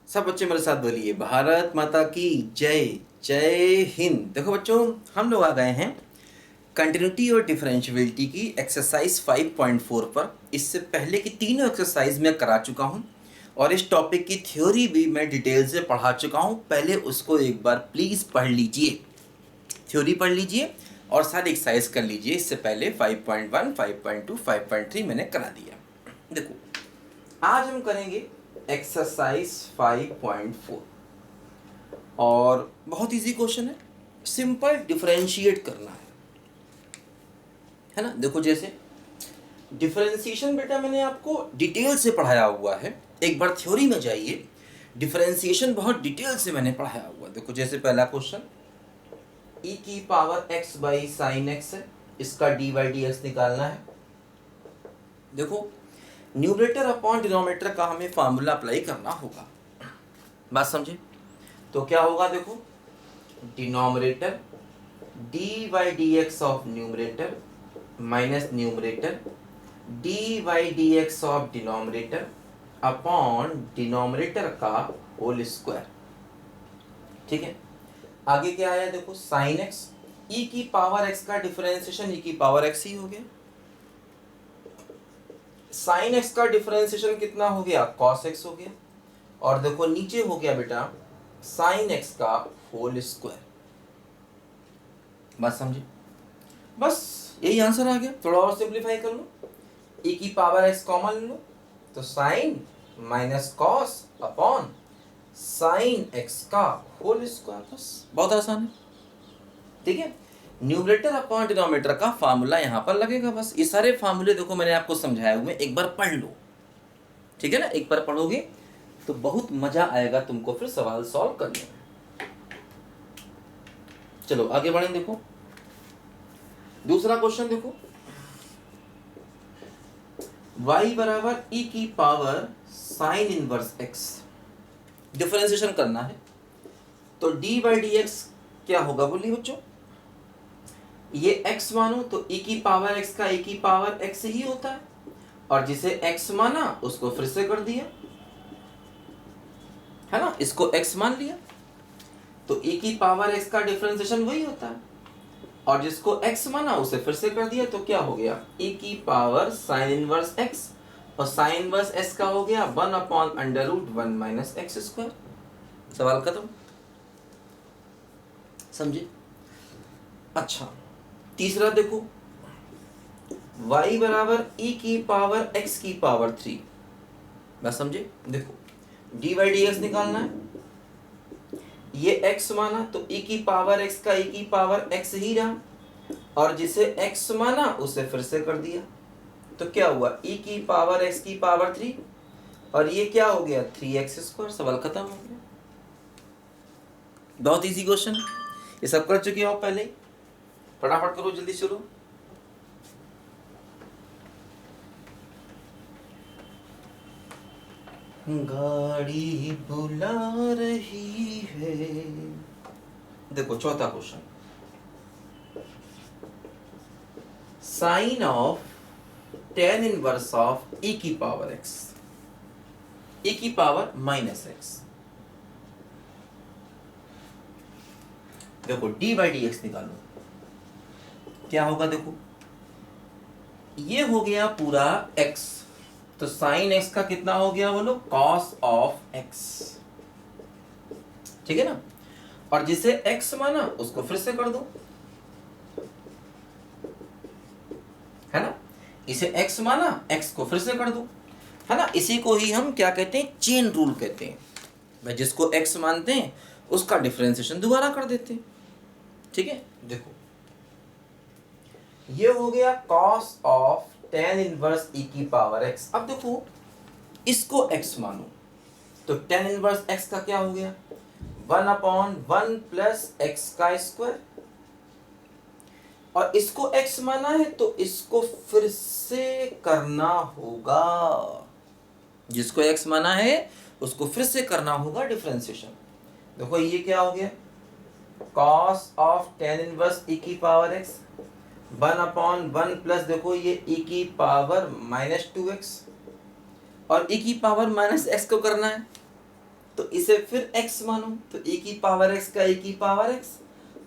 सब बच्चे मेरे साथ बोलिए भारत माता की जय। जय हिंद। देखो बच्चों, हम लोग आ गए हैं कंटिन्यूटी और डिफरेंशियबिलिटी की एक्सरसाइज 5.4 पर। इससे पहले की तीनों एक्सरसाइज मैं करा चुका हूं और इस टॉपिक की थ्योरी भी मैं डिटेल से पढ़ा चुका हूं। पहले उसको एक बार प्लीज़ पढ़ लीजिए, थ्योरी पढ़ लीजिए और सारी एक्सरसाइज कर लीजिए। इससे पहले 5.1, 5.2, 5.3 मैंने करा दिया। देखो, आज हम करेंगे एक्सरसाइज 5.4 और बहुत इजी क्वेश्चन है, सिंपल डिफरेंशिएट करना है ना। देखो, जैसे डिफरेंशिएशन बेटा मैंने आपको डिटेल से पढ़ाया हुआ है, एक बार थ्योरी में जाइए। डिफरेंशिएशन बहुत डिटेल से मैंने पढ़ाया हुआ है। देखो, जैसे पहला क्वेश्चन e की power x by sine x है, इसका डी बाई डी एक्स निकालना है। देखो, न्यूमरेटर अपॉन डिनोमिनेटर का हमें फार्मूला अप्लाई करना होगा, बात समझे। तो क्या होगा, देखो denominator D by d x of numerator minus numerator D by d x of denominator upon denominator का होल स्क्वायर। ठीक है, आगे क्या आया, देखो साइन एक्स, ई की पावर एक्स का डिफरेंशिएशन ई की पावर एक्स ही हो गया। साइन एक्स का डिफरेंशिएशन कितना हो गया, कॉस एक्स हो गया। और देखो नीचे हो गया बेटा साइन एक्स का होल स्क्वायर। बात समझे, बस यही आंसर आ गया। थोड़ा और सिंप्लीफाई कर लो, e की पावर एक्स कॉमन ले लो तो sine minus cos upon sine x का होल स्क्वायर। बस बहुत आसान है, ठीक है। न्यूमरेटर अपॉन डिनोमिनेटर का फार्मूला यहाँ पर लगेगा। बस ये सारे फार्मूले देखो मैंने आपको समझाए हुए, एक बार पढ़ लो, ठीक है ना। एक बार पढ़ोगे तो बहुत मजा आएगा तुमको फिर सवाल सॉल्व करने में। चलो आगे बढ़ें। देखो दूसरा क्वेश्चन, देखो y बराबर e की power sine inverse x, differentiation करना है। तो d बाई डी एक्स क्या होगा, बोलिए बच्चों। ये x मानो तो e की पावर x का e की पावर x ही होता है, और जिसे x माना उसको फिर से कर दिया, है ना। इसको x मान लिया तो e की पावर x का डिफरेंशिएशन वही होता है, और जिसको x माना उसे फिर से कर दिया तो क्या हो गया, e की पावर साइन इनवर्स x, और साइन इनवर्स s का हो गया 1 upon under root 1 minus x square. सवाल खत्म, समझे। अच्छा, तीसरा देखो y बराबर e की पावर x की पावर 3, बस समझे। देखो डी बाई डी एक्स निकालना है, ये x माना तो e की पावर x का e की पावर x ही रहा, और जिसे x माना उसे फिर से कर दिया तो क्या हुआ, e की पावर x की पावर 3, और ये क्या हो गया 3x स्क्वायर। सवाल खत्म हो गया। बहुत इजी क्वेश्चन, ये सब कर चुके हो आप पहले ही। फटाफट करो, जल्दी शुरू। गाड़ी बुला रही है। देखो चौथा question, sine of tan inverse of e की पावर x, e की पावर माइनस x। देखो d बाई डी एक्स निकालो, क्या होगा, देखो ये हो गया पूरा x, तो साइन x का कितना हो गया बोलो, कॉस ऑफ x, ठीक है ना। और जिसे x माना उसको फिर से कर दो, है ना। इसे x माना, x को फिर से कर दो, है ना। इसी को ही हम क्या कहते हैं, चेन रूल कहते हैं। भाई जिसको x मानते हैं उसका डिफरेंशिएशन दोबारा कर देते हैं, ठीक है। देखो ये हो गया cos of tan inverse e की पावर x। अब देखो इसको x मानो तो टेन इनवर्स x का क्या हो गया, 1 अपॉन 1 प्लस एक्स का स्क्वायर, और इसको x माना है तो इसको फिर से करना होगा, जिसको x माना है उसको फिर से करना होगा डिफरेंशिएशन। देखो ये क्या हो गया, cos of tan inverse e की पावर x 1 अपॉन 1 प्लस देखो ये e की पावर माइनस 2x, और e की पावर माइनस x को करना है तो इसे फिर x मानो, तो e की पावर x का e की पावर x,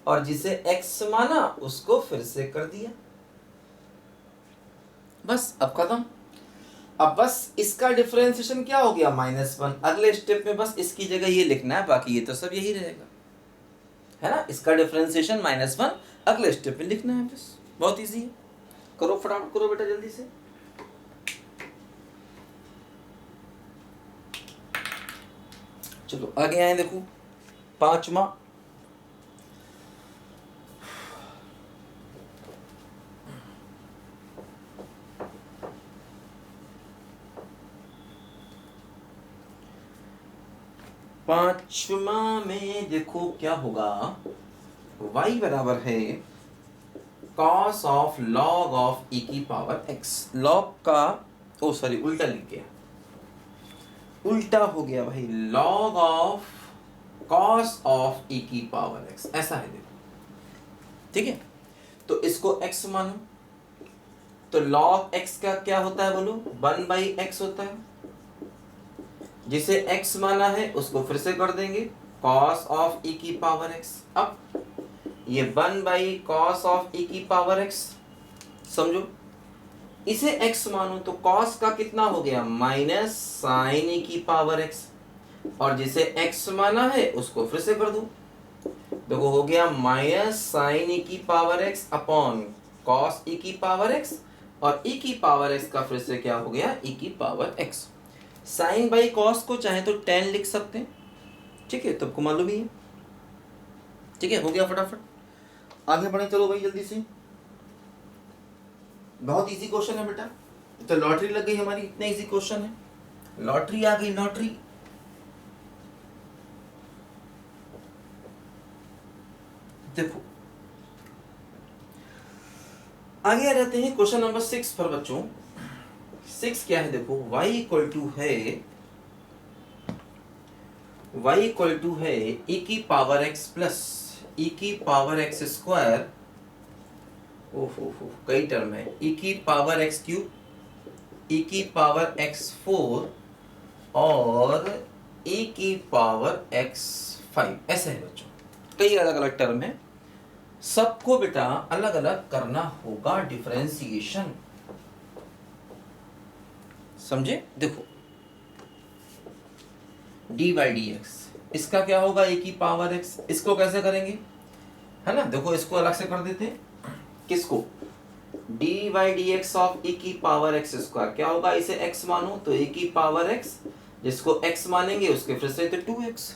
और जिसे x माना उसको फिर से कर दिया, बस अब खत्म। अब बस इसका डिफरेंशिएशन क्या हो गया, -1। अगले स्टेप में बस इसकी जगह ये लिखना है, बाकी ये तो सब यही रहेगा, है ना। इसका डिफरेंशिएशन -1 अगले स्टेप में लिखना है, बस बहुत इजी है। करो फटाफट करो बेटा जल्दी से। चलो आगे आए, देखो पांचवा, पांचवा में देखो क्या होगा, y बराबर है cos of log of e की पावर x। log का ओ सॉरी उल्टा लिख गया, उल्टा हो गया भाई, log of cos of e की पावर x, ऐसा है देखो, ठीक है। तो इसको x मानो, तो log x का क्या होता है बोलो, 1/x होता है, जिसे x माना है उसको फिर से कर देंगे cos ऑफ e की पावर x। अब ये 1/cos ऑफ e की पावर x, समझो इसे x मानो तो cos का कितना हो गया, -sin e की पावर x, और जिसे x माना है उसको फिर से कर दो, देखो हो गया -sin e की power x upon cos e की पावर x, और e की पावर x का फिर से क्या हो गया, e की power x। Sine by cos को चाहे तो tan लिख सकते हैं, ठीक है, तुमको मालूम ही है, ठीक है। हो गया, फटाफट आगे बढ़े, चलो भाई जल्दी से, बहुत इजी क्वेश्चन है बेटा, तो लॉटरी लग गई हमारी, इतना इजी क्वेश्चन है, लॉटरी आ गई, लॉटरी। देखो आगे आ जाते हैं क्वेश्चन नंबर 6 पर बच्चों। 6 क्या है देखो, y इक्वल टू है e की पावर x प्लस e की पावर x स्क्वायर, ओहो कई टर्म है, e की पावर x क्यूब, e की पावर x4 और e की पावर x5, ऐसे है बच्चों, कई अलग अलग टर्म है, सबको बेटा अलग अलग करना होगा डिफरेंशिएशन, समझे। देखो dy/dx, इसका क्या होगा, e की पावर x, इसको कैसे करेंगे, है ना, देखो इसको अलग से कर देते हैं, किसको, dy/dx ऑफ e की पावर x स्क्वायर, क्या होगा, इसे x मानो तो e की पावर x, जिसको x मानेंगे उसके फिर से तो 2x,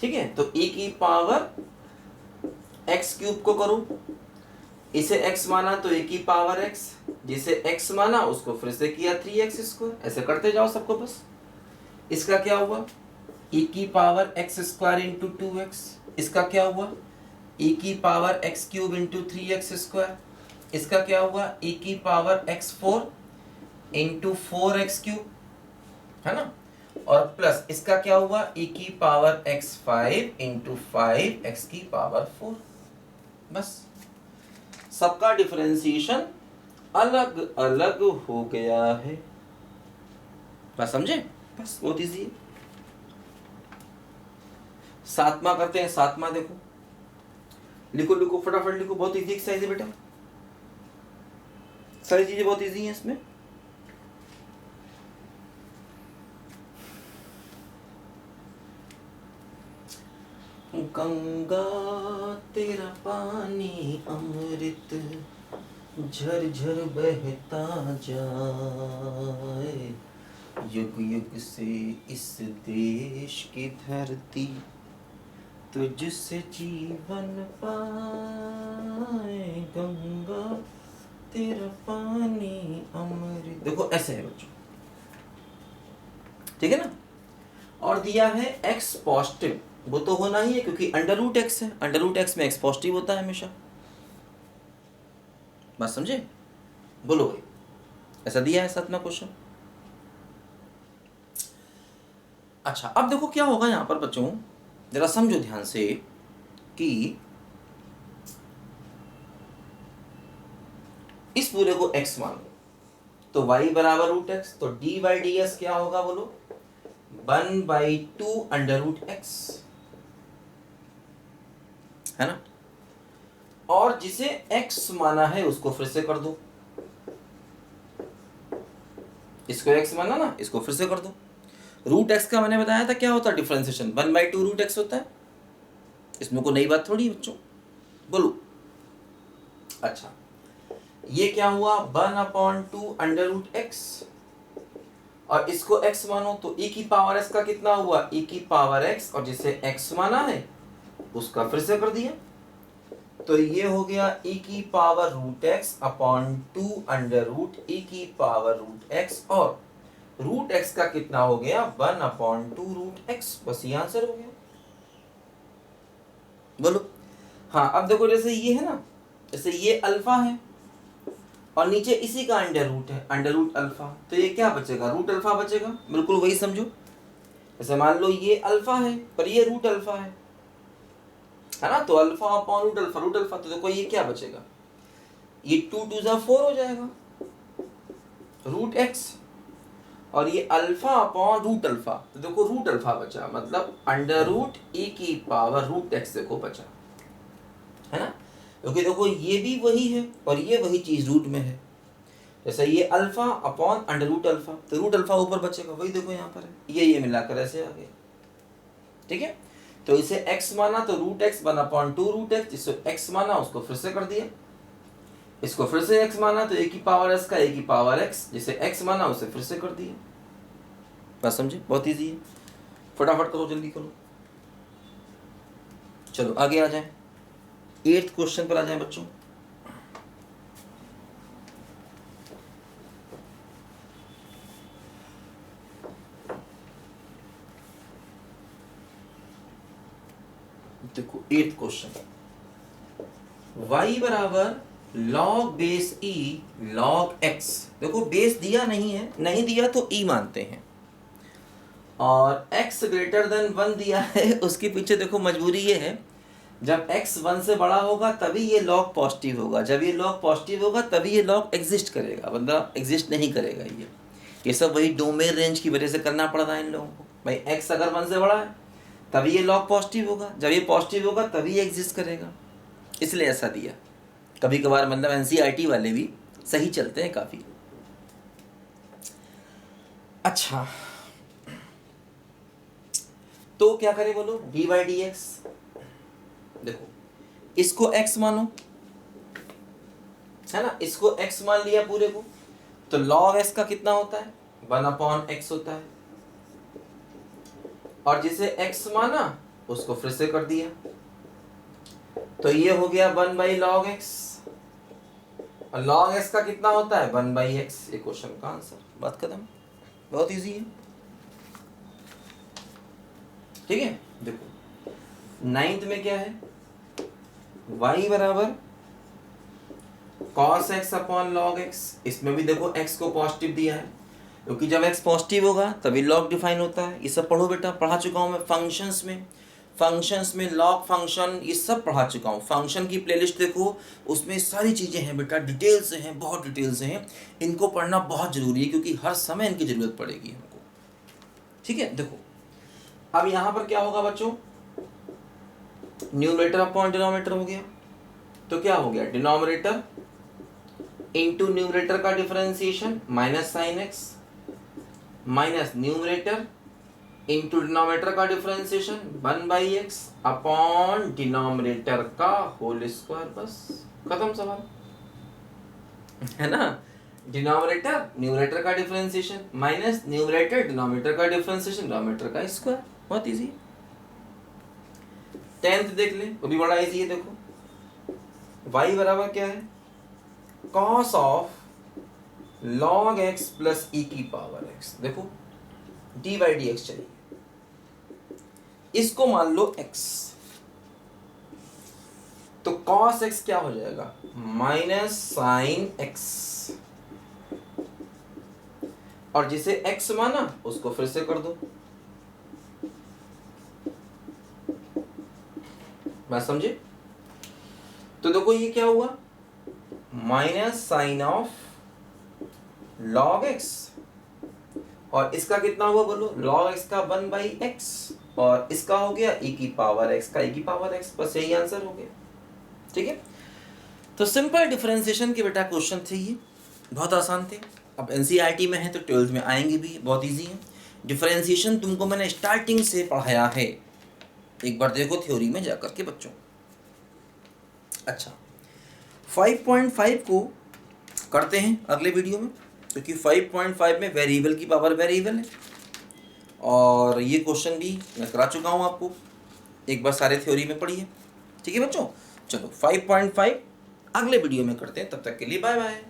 ठीक है। तो e की पावर x क्यूब को करो, इसे x माना तो e की पावर x, जिसे x माना उसको फिर से किया 3x स्क्वायर, ऐसे करते जाओ सबको, बस इसका क्या हुआ, e की power x square into 2x, इसका क्या हुआ, e की power x cube into 3x square, इसका क्या हुआ, e की power x4 into 4x cube, है ना, और प्लस इसका क्या हुआ, e की पावर x5 इंटू 5x की पावर 4, बस सबका डिफरेंशिएशन अलग अलग हो गया है, बस समझे, बस बहुत इजी है। सातवां करते हैं, सातवां देखो, लिखो लिखो फटाफट लिखो, बहुत इजी एक्सरसाइज है बेटा, सारी चीजें बहुत इजी हैं इसमें। गंगा तेरा पानी अमृत झरझर बहता जाए, युग युग से इस देश की धरती तुझसे जीवन पाए, गंगा तेरा पानी अमृत, देखो ऐसे है बच्चों, ठीक है ना। और दिया है x पॉजिटिव, वो तो होना ही है क्योंकि √x है, √x में x पॉजिटिव होता है हमेशा, बात समझे, बोलो भाई, ऐसा दिया है सातवां क्वेश्चन। अच्छा अब देखो क्या होगा यहां पर बच्चों, जरा समझो ध्यान से कि इस पूरे को x मान लो, तो y बराबर √x, तो dy/ds क्या होगा बोलो, 1/2 अंडर रूट एक्स, है ना। और जिसे x माना है उसको फिर से कर दो, इसको x माना ना, इसको फिर से कर दो। रूट x का मैंने बताया था क्या होता है डिफरेंशिएशन, 1/2 रूट x होता है, इसमें कोई नई बात थोड़ी है बच्चों, बोलो। अच्छा, ये क्या हुआ 1/2 अंडर रूट एक्स, और इसको x मानो तो e की पावर x का कितना हुआ, e की पावर x, और जिसे x माना है उसका फिर से कर दिया, तो ये हो गया e की power root x upon 2 under root e की पावर रूट x, और रूट x का कितना हो गया 1/2 रूट x, बस ये आंसर हो गया, बोलो। हाँ अब देखो जैसे ये है ना, जैसे ये अल्फा है और नीचे इसी का अंडर रूट है, अंडर रूट अल्फा, तो ये क्या बचेगा, रूट अल्फा बचेगा, बिल्कुल वही समझो। जैसे मान लो ये अल्फा है पर ये रूट अल्फा है ना, तो अल्फा अपॉन रूट अल्फा, तो देखो ये क्या बचेगा, ये 2 2 जा 4 हो जाएगा रूट एक्स, और ये अल्फा अपॉन रूट अल्फा, तो देखो रूट अल्फा बचा, मतलब अंडर रूट e की पावर रूट एक्स देखो बचा, है ना, क्योंकि देखो ये भी वही है और ये वही चीज रूट में है, जैसे ये alpha upon under root alpha, तो रूट अल्फा ऊपर बचेगा, वही देखो यहाँ पर है, ये मिलाकर ऐसे आ गया, ठीक है। तो इसे x माना तो रूट एक्स 1/2 रूट एक्स, जिसको x माना उसको फिर से कर दिया, इसको फिर से x माना तो a की पावर s का a की पावर x, जिसे x माना उसे फिर से कर दिया, बात समझे, बहुत इजी है, फटाफट करो, जल्दी करो। चलो आगे आ जाए, 8th क्वेश्चन पर आ जाए बच्चों। देखो 8th क्वेश्चन, y बराबर log base e log x, देखो बेस दिया नहीं है, नहीं दिया तो e मानते हैं, और x ग्रेटर देन 1 दिया है, उसके पीछे देखो मजबूरी ये है, जब x 1 से बड़ा होगा तभी ये log पॉजिटिव होगा, जब ये log पॉजिटिव होगा तभी ये log एग्जिस्ट करेगा, वरना एग्जिस्ट नहीं करेगा। ये सब वही डोमेन रेंज की वजह से करना पड़ रहा है इन लोगों को, भाई x अगर 1 से बड़ा है तभी ये log पॉजिटिव होगा, जब ये पॉजिटिव होगा तभी ये एग्जिस्ट करेगा, इसलिए ऐसा दिया। कभी कभार मतलब एनसीईआरटी वाले भी सही चलते हैं काफ़ी। अच्छा तो क्या करें बोलो, dy/dx, देखो इसको x मानो, है ना, इसको x मान लिया पूरे को, तो log x का कितना होता है 1/x होता है, और जिसे x माना उसको फिर से कर दिया, तो ये हो गया 1/log x, और log x का कितना होता है 1/x, ये क्वेश्चन का आंसर, बात खत्म, बहुत इजी है, ठीक है। देखो 9th में क्या है, y बराबर cos x upon log x, इसमें भी देखो x को पॉजिटिव दिया है, क्योंकि जब x पॉजिटिव होगा तभी log डिफाइन होता है, ये सब पढ़ो बेटा, पढ़ा चुका हूँ मैं फंक्शंस में लॉग फंक्शन ये सब पढ़ा चुका हूँ, फंक्शन की प्लेलिस्ट देखो, उसमें सारी चीज़ें हैं बेटा, डिटेल से हैं, बहुत डिटेल से हैं, इनको पढ़ना बहुत ज़रूरी है क्योंकि हर समय इनकी ज़रूरत पड़ेगी हमको, ठीक है। देखो अब यहाँ पर क्या होगा बच्चों, न्यूमरेटर अपॉन डिनोमिनेटर हो गया, तो क्या हो गया, डिनोमिनेटर इंटू न्यूमरेटर का differentiation minus sine x, minus numerator into denominator का डिफरेंशिएशन 1/x अपॉन डिनोमिनेटर का होल स्क्वायर, बस खत्म सवाल, है ना, डिनोमिनेटर न्यूमरेटर का डिफरेंशिएशन माइनस न्यूमरेटर डिनोमिनेटर का डिफरेंशिएशन डिनोमिनेटर का स्क्वायर, बहुत इजी। 10th देख ले, वो भी बड़ा इजी है, देखो y बराबर क्या है cos of log x plus e की पावर x, देखो dy/dx चाहिए, इसको मान लो x, तो cos x क्या हो जाएगा माइनस साइन x, और जिसे x माना उसको फिर से कर दो, बात समझे, तो देखो ये क्या हुआ minus sine of log x, और इसका कितना हुआ बोलो, log x का 1/x, और इसका हो गया e की पावर x का e की पावर x, बस यही आंसर हो गया। ठीक है, तो सिंपल डिफरेंशिएशन के बेटा क्वेश्चन थे ये, बहुत आसान थे। अब एनसीईआरटी में है तो 12th में आएंगे भी, बहुत इजी है। डिफरेंशिएशन तुमको मैंने स्टार्टिंग से पढ़ाया है, एक बार देखो थ्योरी में जाकर के बच्चों। अच्छा, 5.5 को करते हैं अगले वीडियो में, क्योंकि 5.5 में वेरिएबल की पावर वेरिएबल है, और ये क्वेश्चन भी मैं करा चुका हूँ आपको, एक बार सारे थ्योरी में पढ़िए। ठीक है बच्चों, चलो 5.5 अगले वीडियो में करते हैं, तब तक के लिए बाय बाय।